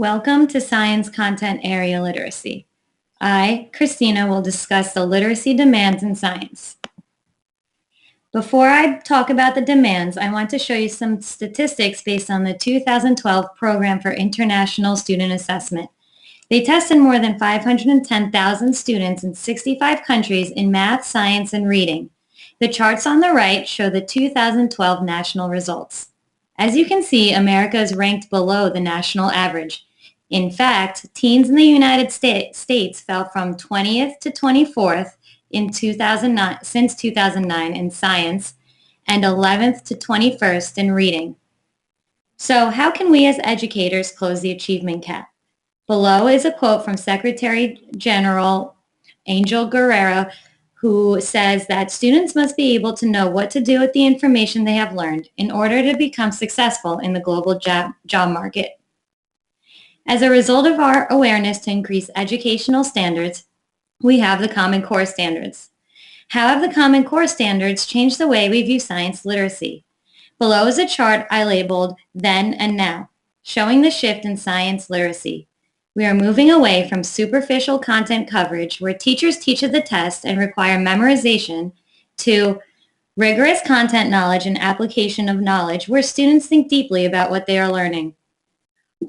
Welcome to Science Content Area Literacy. I, Christina, will discuss the literacy demands in science. Before I talk about the demands, I want to show you some statistics based on the 2012 Program for International Student Assessment. They tested more than 510,000 students in 65 countries in math, science, and reading. The charts on the right show the 2012 national results. As you can see, America is ranked below the national average. In fact, teens in the United States fell from 20th to 24th in 2009, since 2009 in science, and 11th to 21st in reading. So how can we as educators close the achievement gap? Below is a quote from Secretary General Angel Guerrero, who says that students must be able to know what to do with the information they have learned in order to become successful in the global job market. As a result of our awareness to increase educational standards, we have the Common Core standards. How have the Common Core standards changed the way we view science literacy? Below is a chart I labeled Then and Now, showing the shift in science literacy. We are moving away from superficial content coverage where teachers teach at the test and require memorization to rigorous content knowledge and application of knowledge where students think deeply about what they are learning.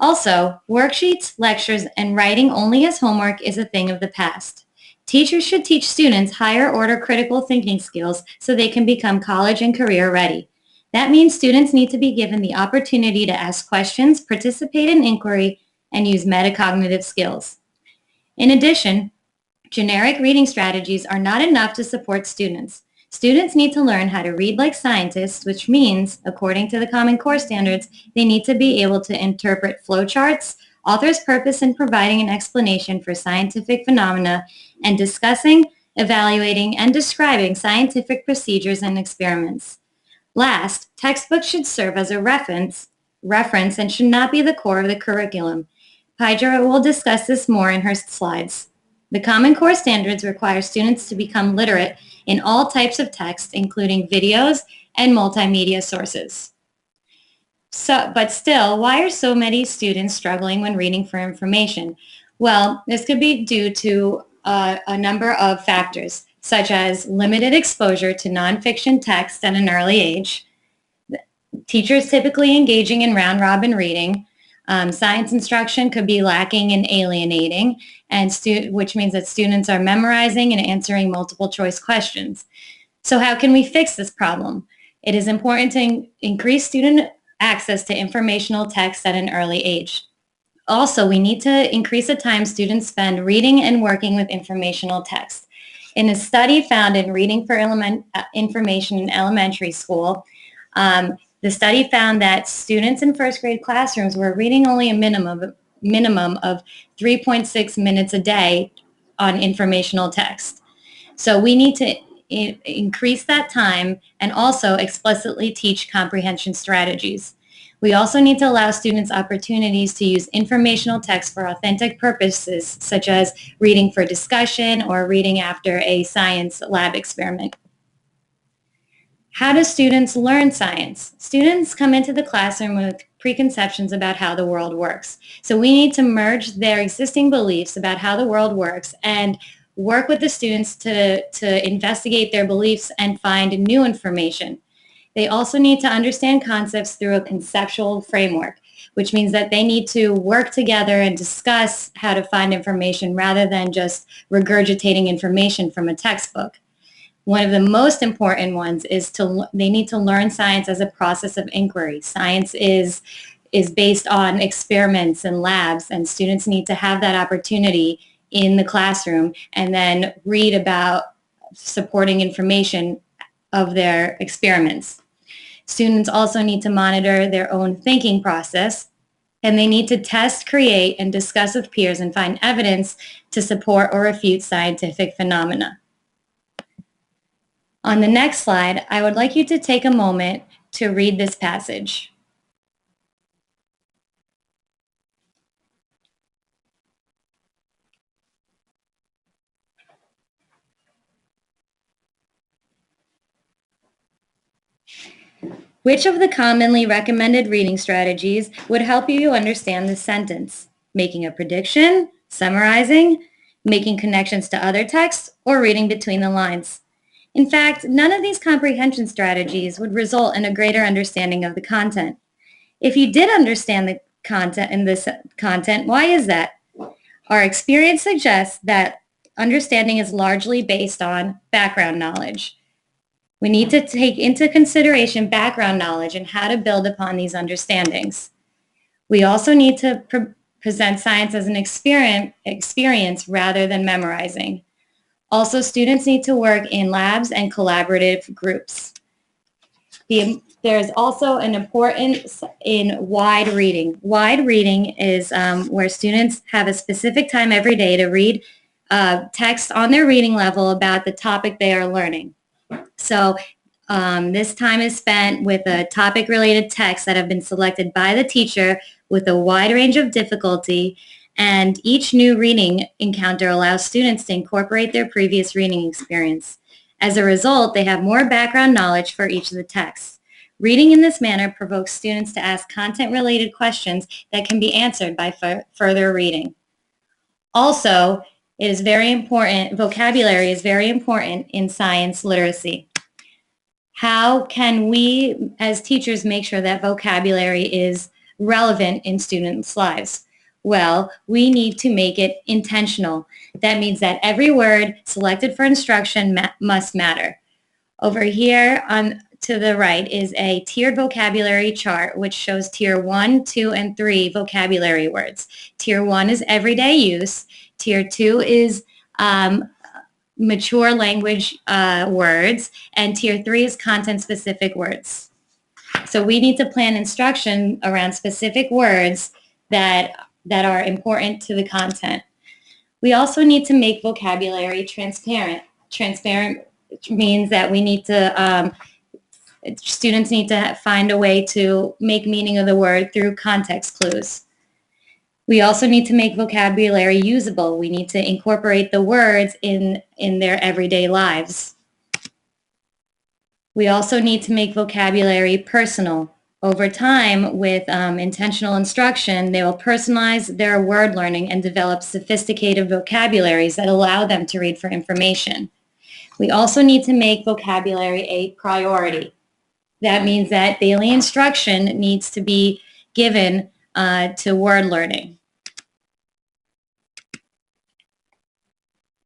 Also, worksheets, lectures, and writing only as homework is a thing of the past. Teachers should teach students higher order critical thinking skills so they can become college and career ready. That means students need to be given the opportunity to ask questions, participate in inquiry, and use metacognitive skills. In addition, generic reading strategies are not enough to support students. Students need to learn how to read like scientists, which means, according to the Common Core standards, they need to be able to interpret flowcharts, author's purpose in providing an explanation for scientific phenomena, and discussing, evaluating, and describing scientific procedures and experiments. Last, textbooks should serve as a reference and should not be the core of the curriculum. Pydra will discuss this more in her slides. The Common Core standards require students to become literate in all types of text, including videos and multimedia sources. But still, why are so many students struggling when reading for information? Well, this could be due to a number of factors, such as limited exposure to nonfiction text at an early age, teachers typically engaging in round-robin reading, science instruction could be lacking and alienating, which means that students are memorizing and answering multiple choice questions. So how can we fix this problem? It is important to increase student access to informational text at an early age. Also, we need to increase the time students spend reading and working with informational text. In a study found in Reading for Information in Elementary School, the study found that students in first grade classrooms were reading only a minimum of 3.6 minutes a day on informational text. So we need to increase that time and also explicitly teach comprehension strategies. We also need to allow students opportunities to use informational text for authentic purposes, such as reading for discussion or reading after a science lab experiment. How do students learn science? Students come into the classroom with preconceptions about how the world works. So we need to merge their existing beliefs about how the world works and work with the students to investigate their beliefs and find new information. They also need to understand concepts through a conceptual framework, which means that they need to work together and discuss how to find information rather than just regurgitating information from a textbook. One of the most important ones is they need to learn science as a process of inquiry. Science is based on experiments and labs, and students need to have that opportunity in the classroom and then read about supporting information of their experiments. Students also need to monitor their own thinking process, and they need to test, create, and discuss with peers and find evidence to support or refute scientific phenomena. On the next slide, I would like you to take a moment to read this passage. Which of the commonly recommended reading strategies would help you understand this sentence? making a prediction, summarizing, making connections to other texts, or reading between the lines. In fact, none of these comprehension strategies would result in a greater understanding of the content. If you did understand the content in this content, why is that? Our experience suggests that understanding is largely based on background knowledge. We need to take into consideration background knowledge and how to build upon these understandings. We also need to present science as an experience rather than memorizing. Also, students need to work in labs and collaborative groups. There's also an importance in wide reading. Wide reading is where students have a specific time every day to read text on their reading level about the topic they are learning. So this time is spent with a topic-related texts that have been selected by the teacher with a wide range of difficulty, and each new reading encounter allows students to incorporate their previous reading experience. As a result, they have more background knowledge for each of the texts. Reading in this manner provokes students to ask content-related questions that can be answered by further reading. Also, it is very important, vocabulary is very important in science literacy. How can we as teachers make sure that vocabulary is relevant in students' lives? Well, we need to make it intentional. That means that every word selected for instruction must matter. Over here to the right is a tiered vocabulary chart which shows tier 1, 2, and 3 vocabulary words. Tier 1 is everyday use. Tier 2 is mature language words, and tier 3 is content-specific words. So we need to plan instruction around specific words that are important to the content. We also need to make vocabulary transparent. Transparent means that we need to, students need to find a way to make meaning of the word through context clues. We also need to make vocabulary usable. We need to incorporate the words in their everyday lives. We also need to make vocabulary personal. Over time, with intentional instruction, they will personalize their word learning and develop sophisticated vocabularies that allow them to read for information. We also need to make vocabulary a priority. That means that daily instruction needs to be given to word learning.